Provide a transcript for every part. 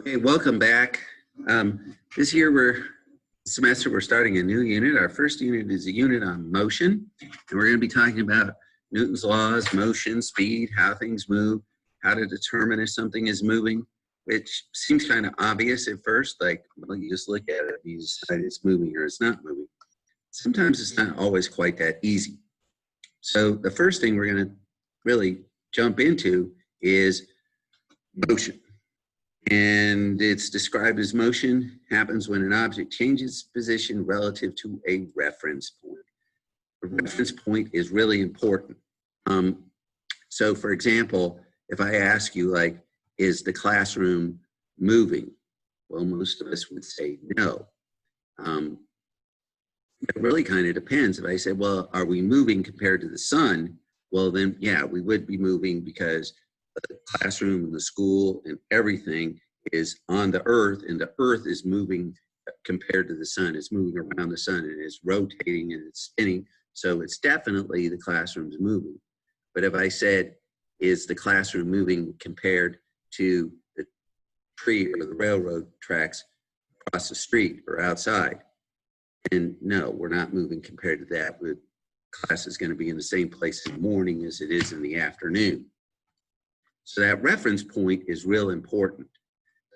Okay, welcome back. This semester we're starting a new unit. Our first unit is a unit on motion, and we're going to be talking about Newton's laws, motion, speed, how things move, how to determine if something is moving, which seems kind of obvious at first, like, well, you just look at it and you decide it's moving or it's not moving. Sometimes it's not always quite that easy. So the first thing we're going to really jump into is motion. And it's described as motion happens when an object changes position relative to a reference point. A reference point is really important. So for example, if I ask you, like, is the classroom moving? Well, most of us would say no. It really kind of depends. If I say, well, are we moving compared to the sun? Well, then, yeah, we would be moving because the classroom and the school and everything is on the earth, and the earth is moving compared to the sun. It's moving around the sun and it's rotating and it's spinning. So it's definitely the classroom's moving. But if I said, is the classroom moving compared to the tree or the railroad tracks across the street or outside? And no, we're not moving compared to that. The class is going to be in the same place in the morning as it is in the afternoon. So that reference point is real important.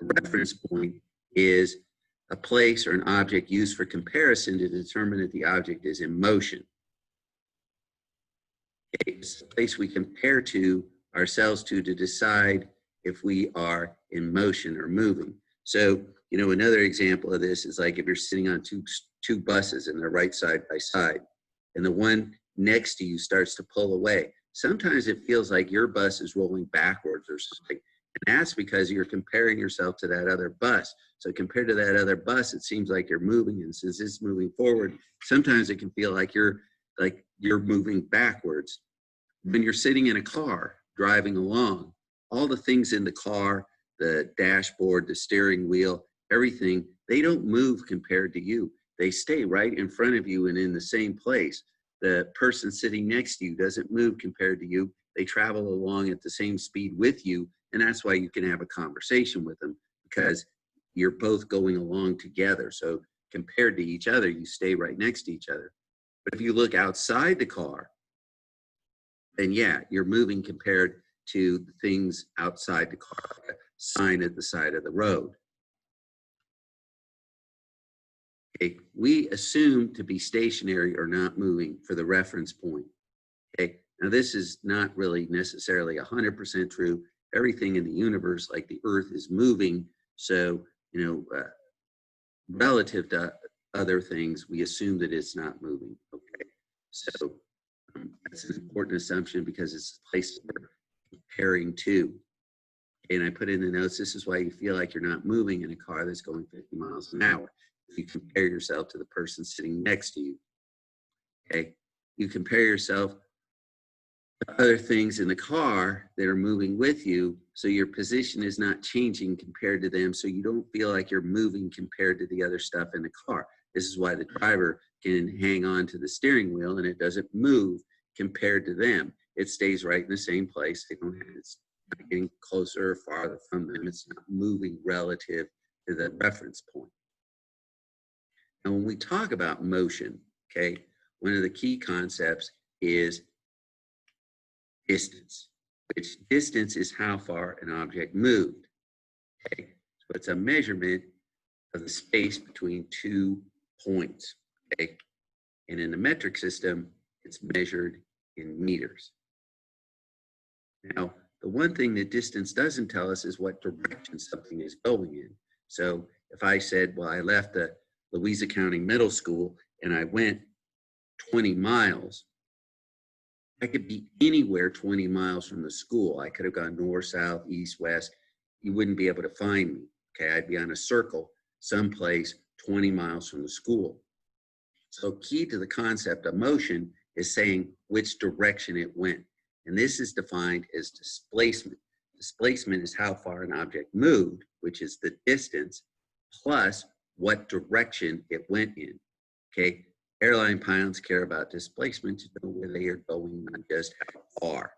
The reference point is a place or an object used for comparison to determine if the object is in motion. It's a place we compare to ourselves to decide if we are in motion or moving. So, you know, another example of this is like if you're sitting on two buses and they're right side by side, and the one next to you starts to pull away. Sometimes it feels like your bus is rolling backwards or something. And that's because you're comparing yourself to that other bus. So compared to that other bus, it seems like you're moving. And since it's moving forward, sometimes it can feel like you're moving backwards. When you're sitting in a car, driving along, all the things in the car, the dashboard, the steering wheel, everything, they don't move compared to you. They stay right in front of you and in the same place. The person sitting next to you doesn't move compared to you. They travel along at the same speed with you, and that's why you can have a conversation with them, because you're both going along together. So compared to each other, you stay right next to each other. But if you look outside the car, then yeah, you're moving compared to the things outside the car, like a sign at the side of the road. Okay, we assume to be stationary or not moving for the reference point. Okay, now this is not really necessarily 100% true. Everything in the universe, like the Earth, is moving. So, you know, relative to other things, we assume that it's not moving. Okay, so that's an important assumption because it's a place we're comparing to. And I put in the notes, this is why you feel like you're not moving in a car that's going 50 miles an hour. You compare yourself to the person sitting next to you. Okay, you compare yourself to other things in the car that are moving with you, so your position is not changing compared to them, so you don't feel like you're moving compared to the other stuff in the car. This is why the driver can hang on to the steering wheel and it doesn't move compared to them. It stays right in the same place. It's not getting closer or farther from them. It's not moving relative to the reference point. And when we talk about motion, okay, one of the key concepts is distance, which distance is how far an object moved. Okay, so it's a measurement of the space between 2 points. Okay, and in the metric system, it's measured in meters. Now, the one thing that distance doesn't tell us is what direction something is going in. So if I said, well, I left the Louisa County Middle School and I went 20 miles, I could be anywhere 20 miles from the school. I could have gone north, south, east, west. You wouldn't be able to find me. Okay, I'd be on a circle someplace 20 miles from the school. So key to the concept of motion is saying which direction it went. And this is defined as displacement. Displacement is how far an object moved, which is the distance, plus what direction it went in. Okay, airline pilots care about displacement to know where they are going, not just how far.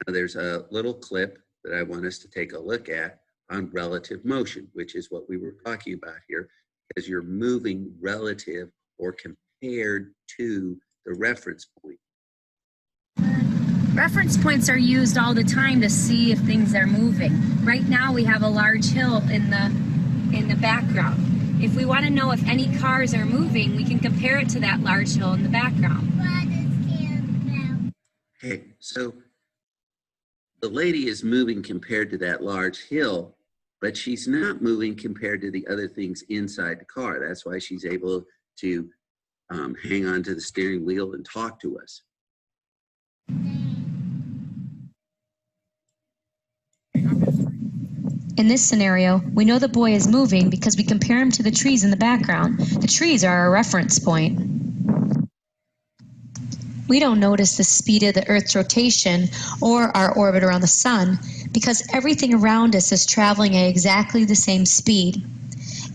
Now there's a little clip that I want us to take a look at on relative motion, which is what we were talking about here, because you're moving relative or compared to the reference point. Reference points are used all the time to see if things are moving. Right now we have a large hill in the background. If we want to know if any cars are moving, we can compare it to that large hill in the background. Okay, so the lady is moving compared to that large hill, but she's not moving compared to the other things inside the car. That's why she's able to hang on to the steering wheel and talk to us. In this scenario, we know the boy is moving because we compare him to the trees in the background. The trees are our reference point. We don't notice the speed of the Earth's rotation or our orbit around the sun because everything around us is traveling at exactly the same speed.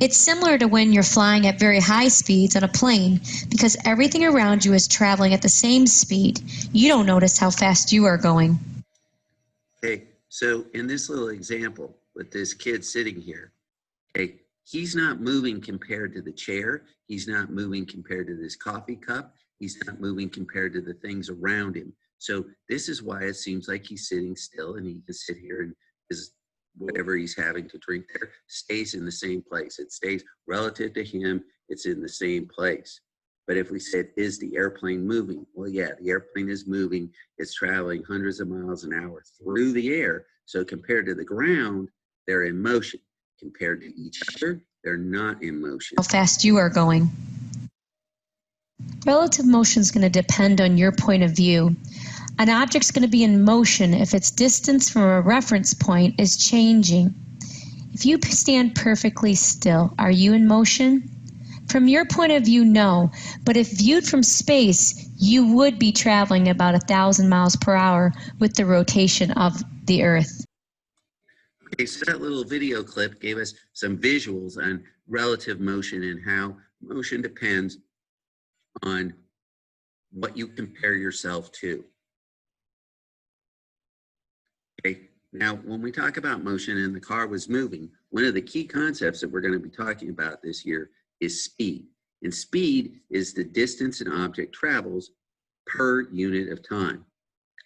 It's similar to when you're flying at very high speeds on a plane because everything around you is traveling at the same speed. You don't notice how fast you are going. Okay, so in this little example with this kid sitting here, okay, he's not moving compared to the chair. He's not moving compared to this coffee cup. He's not moving compared to the things around him. So this is why it seems like he's sitting still and he can sit here and whatever he's having to drink there stays in the same place. It stays relative to him. It's in the same place. But if we said, is the airplane moving? Well, yeah, the airplane is moving. It's traveling hundreds of miles an hour through the air. So compared to the ground, they're in motion. Compared to each other, they're not in motion. How fast you are going. Relative motion is going to depend on your point of view. An object's going to be in motion if its distance from a reference point is changing. If you stand perfectly still, are you in motion? From your point of view, no. But if viewed from space, you would be traveling about 1,000 miles per hour with the rotation of the Earth. Okay, so that little video clip gave us some visuals on relative motion and how motion depends on what you compare yourself to. Okay, now when we talk about motion and the car was moving, one of the key concepts that we're going to be talking about this year is speed. And speed is the distance an object travels per unit of time.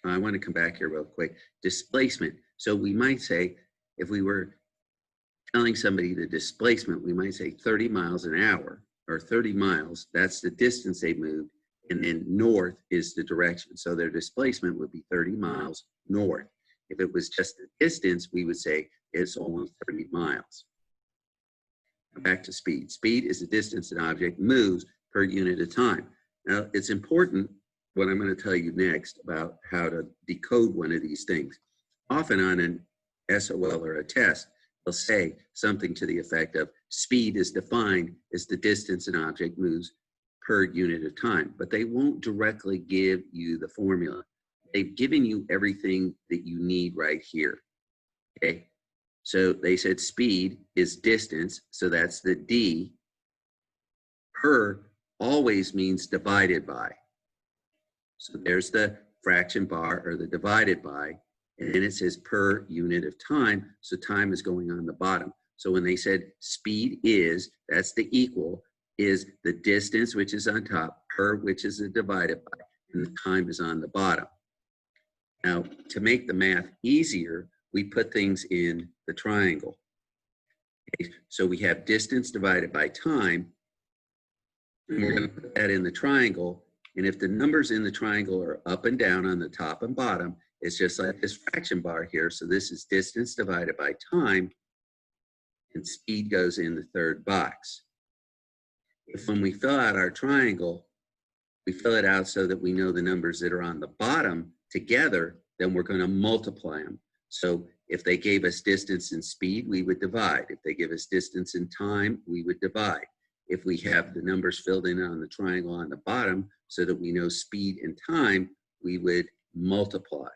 I want to come back here real quick. Displacement. So we might say, if we were telling somebody the displacement, we might say 30 miles an hour or 30 miles. That's the distance they moved. And then north is the direction. So their displacement would be 30 miles north. If it was just the distance, we would say it's only 30 miles. Back to speed. Speed is the distance an object moves per unit of time. Now, it's important what I'm going to tell you next about how to decode one of these things. Often on an SOL or a test, they'll say something to the effect of speed is defined as the distance an object moves per unit of time, but they won't directly give you the formula. They've given you everything that you need right here, okay? So they said speed is distance, so that's the D. Per always means divided by. So there's the fraction bar or the divided by, and then it says per unit of time, so time is going on the bottom. So when they said speed is, that's the equal, is the distance, which is on top, per, which is the divided by, and the time is on the bottom. Now, to make the math easier, we put things in the triangle. Okay, so we have distance divided by time, and we're going to put that in the triangle. And if the numbers in the triangle are up and down on the top and bottom, it's just like this fraction bar here. So this is distance divided by time, and speed goes in the third box. If when we fill out our triangle, we fill it out so that we know the numbers that are on the bottom together, then we're going to multiply them. So if they gave us distance and speed, we would divide. If they give us distance and time, we would divide. If we have the numbers filled in on the triangle on the bottom so that we know speed and time, we would multiply.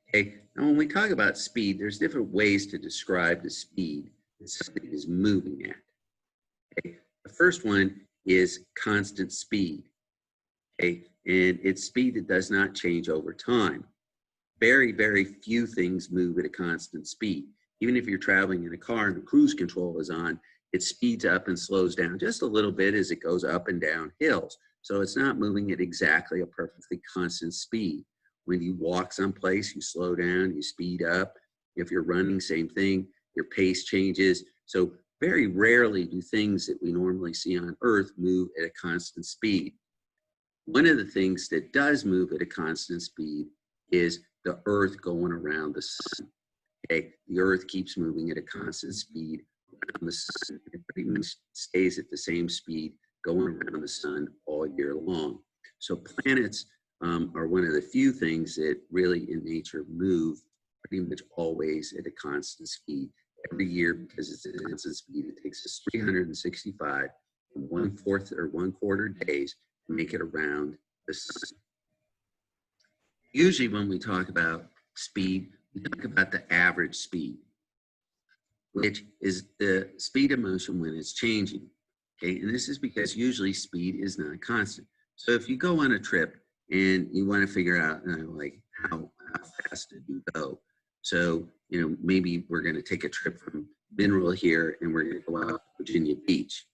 Okay, now when we talk about speed, there's different ways to describe the speed that something is moving at. Okay, the first one is constant speed. Okay, and it's speed that does not change over time. very, very few things move at a constant speed. Even if you're traveling in a car and the cruise control is on, it speeds up and slows down just a little bit as it goes up and down hills. So it's not moving at exactly a perfectly constant speed. When you walk someplace, you slow down, you speed up. If you're running, same thing, your pace changes. So very rarely do things that we normally see on Earth move at a constant speed. One of the things that does move at a constant speed is the Earth going around the sun. Okay, the Earth keeps moving at a constant speed around the sun. It pretty much stays at the same speed going around the sun all year long. So planets are one of the few things that really in nature move pretty much always at a constant speed. Every year, because it's at a constant speed, it takes us 365 and 1/4 or 1/4 days to make it around the sun. Usually when we talk about speed, we talk about the average speed, which is the speed of motion when it's changing. Okay, and this is because usually speed is not constant. So if you go on a trip and you want to figure out like how fast did you go? So, maybe we're going to take a trip from Mineral here and we're going to go out to Virginia Beach.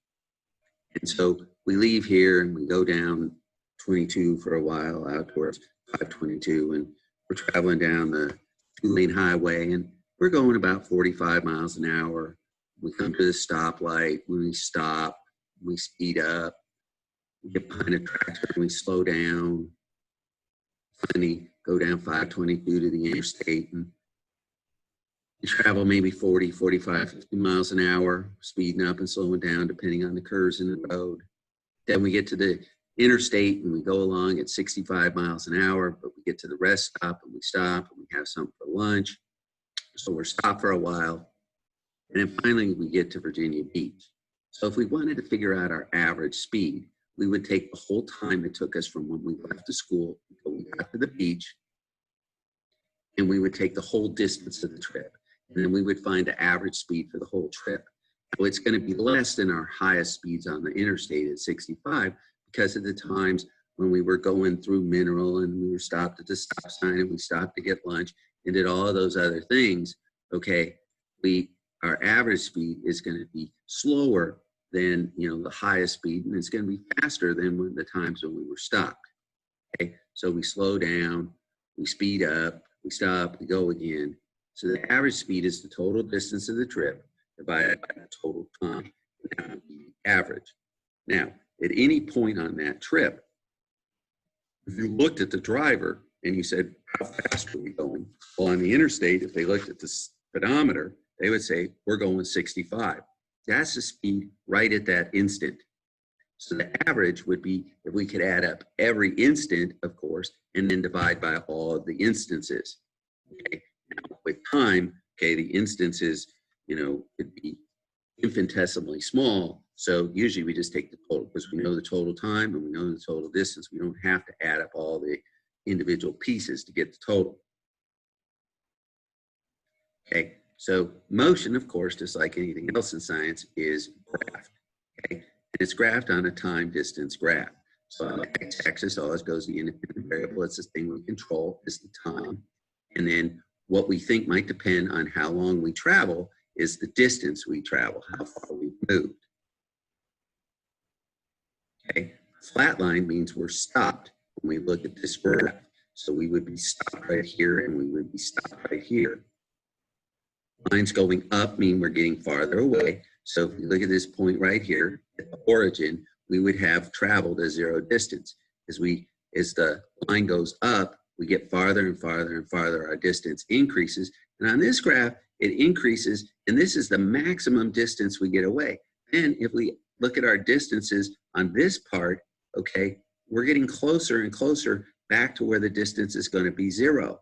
And so we leave here and we go down 22 for a while out towards 522, and we're traveling down the 2-lane highway and we're going about 45 miles an hour. We come to the stoplight. When we stop, we speed up. We get behind a tractor and we slow down. Finally, go down 522 to the interstate and we travel maybe 40, 45, 50 miles an hour, speeding up and slowing down depending on the curves in the road. Then we get to the interstate and we go along at 65 miles an hour, but we get to the rest stop and we have something for lunch. So we're stopped for a while. And then finally we get to Virginia Beach. So if we wanted to figure out our average speed, we would take the whole time it took us from when we left the school until we got to the beach, and we would take the whole distance of the trip. And then we would find the average speed for the whole trip. So it's going to be less than our highest speeds on the interstate at 65 because of the times when we were going through Mineral and we were stopped at the stop sign and we stopped to get lunch and did all of those other things. Okay, our average speed is going to be slower than the highest speed, and it's going to be faster than the times when we were stopped. Okay, so we slow down, we speed up, we stop, we go again. So the average speed is the total distance of the trip divided by the total time. That would be the average. Now, at any point on that trip, if you looked at the driver and you said, how fast are we going? Well, on the interstate, if they looked at the speedometer, they would say, we're going 65. That's the speed right at that instant. So the average would be if we could add up every instant, of course, and then divide by all of the instances. Okay. Now, with time, okay, the instances, could be infinitesimally small. So usually we just take the total because we know the total time and we know the total distance. We don't have to add up all the individual pieces to get the total. Okay, so motion, of course, just like anything else in science, is graphed. Okay, and it's graphed on a time distance graph. So on the x-axis always goes the independent variable. It's the thing we control is the time. And then what we think might depend on how long we travel is the distance we travel, how far we've moved. Okay, flat line means we're stopped when we look at this graph. So we would be stopped right here and we would be stopped right here. Lines going up mean we're getting farther away. So if you look at this point right here at the origin, we would have traveled a zero distance. As the line goes up, we get farther and farther and farther. Our distance increases. And on this graph, it increases, and this is the maximum distance we get away. And if we look at our distances on this part, okay, we're getting closer and closer back to where the distance is going to be zero.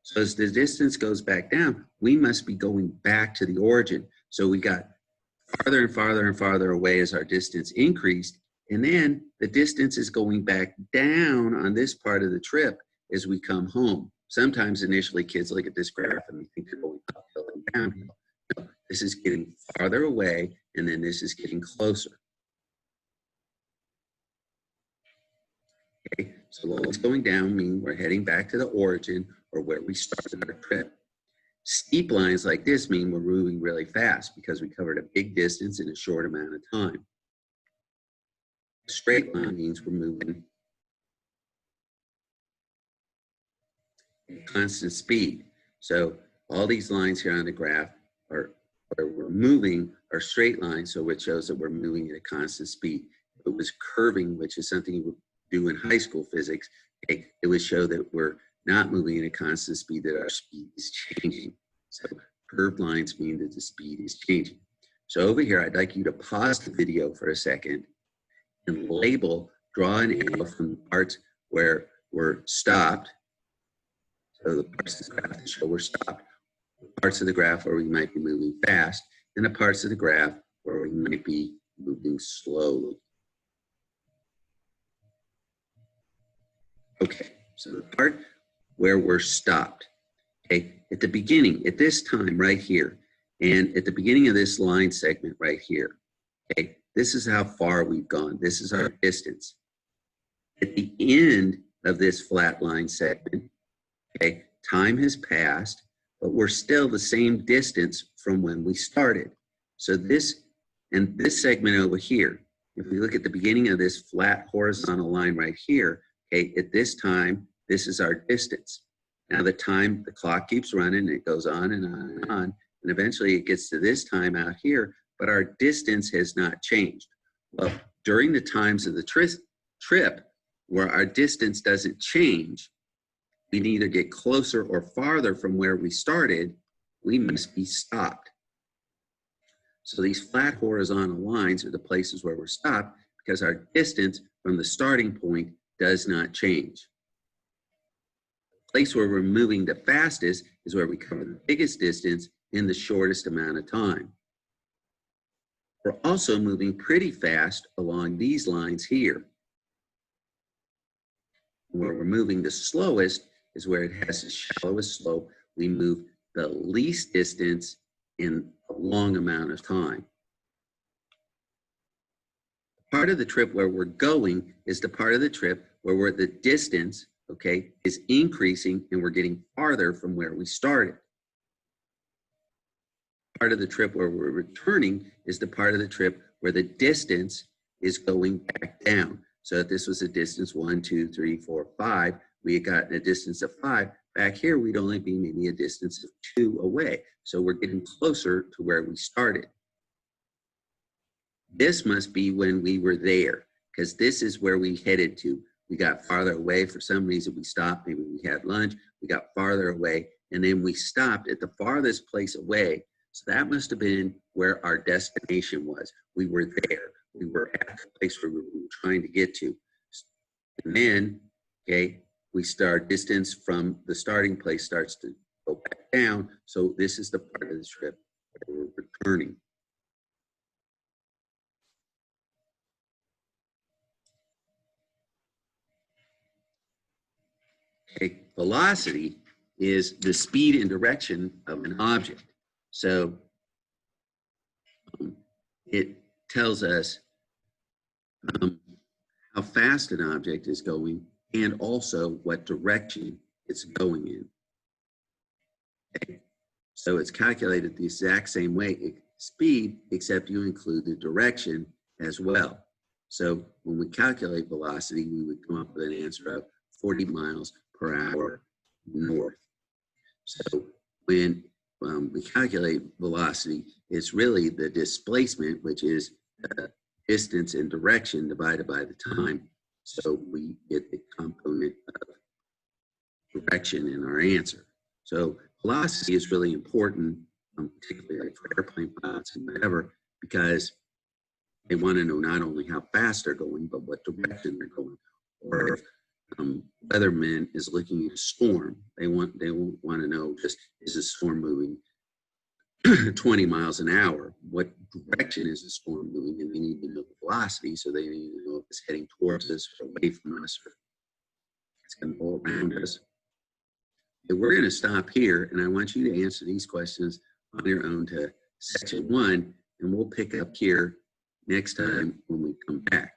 So as the distance goes back down, we must be going back to the origin. So we got farther and farther and farther away as our distance increased. And then the distance is going back down on this part of the trip as we come home. Sometimes initially kids look at this graph and they think they're going uphill and downhill. No, this is getting farther away and then this is getting closer. Okay, so lines going down mean we're heading back to the origin. or where we started our trip. Steep lines like this mean we're moving really fast because we covered a big distance in a short amount of time. A straight line means we're moving at constant speed. So all these lines here on the graph are where we're moving are straight lines, so it shows that we're moving at a constant speed. If it was curving, which is something you would do in high school physics, okay, it would show that we're not moving at a constant speed, that our speed is changing. So curved lines mean that the speed is changing. So over here, I'd like you to pause the video for a second and draw an arrow from the parts where we're stopped. So the parts of the graph that show we're stopped, the parts of the graph where we might be moving fast, and the parts of the graph where we might be moving slowly. Okay, so the part where we're stopped, okay, at the beginning, at this time right here, and at the beginning of this line segment right here, okay, this is how far we've gone. This is our distance. At the end of this flat line segment, okay, time has passed, but we're still the same distance from when we started. So this segment over here, if we look at the beginning of this flat horizontal line right here, okay, at this time, this is our distance. Now the clock keeps running, it goes on and on and on, and eventually it gets to this time out here, but our distance has not changed. Well, during the times of the trip where our distance doesn't change, we neither get closer or farther from where we started, we must be stopped. So these flat horizontal lines are the places where we're stopped because our distance from the starting point does not change. The place where we're moving the fastest is where we cover the biggest distance in the shortest amount of time. We're also moving pretty fast along these lines here. Where we're moving the slowest is where it has the shallowest slope. We move the least distance in a long amount of time. Part of the trip where we're going is the part of the trip where the distance, okay, is increasing and we're getting farther from where we started. Part of the trip where we're returning is the part of the trip where the distance is going back down. So if this was a distance 1, 2, 3, 4, 5, we had gotten a distance of 5. Back here, we'd only be maybe a distance of 2 away. So we're getting closer to where we started. This must be when we were there, because this is where we headed to. We got farther away. For some reason, we stopped. Maybe we had lunch. We got farther away, and then we stopped at the farthest place away. So that must have been where our destination was. We were there. We were at the place where we were trying to get to. And then, okay, distance from the starting place starts to go back down. So this is the part of the trip where we're returning. Okay, velocity is the speed and direction of an object. So it tells us how fast an object is going and also what direction it's going in. Okay. So it's calculated the exact same way, speed, except you include the direction as well. So when we calculate velocity, we would come up with an answer of 40 miles per hour north. So when we calculate velocity, it's really the displacement, which is distance and direction divided by the time. So we get the component of direction in our answer. So velocity is really important, particularly like for airplane pilots and whatever, because they want to know not only how fast they're going, but what direction they're going. Or if weatherman is looking at a storm, they won't want to know just, is the storm moving 20 miles an hour? What direction is the storm moving? And they need to know the velocity, so they need to know if it's heading towards us or away from us, or it's going to go around us. And we're going to stop here, and I want you to answer these questions on your own to section 1, and we'll pick up here next time when we come back.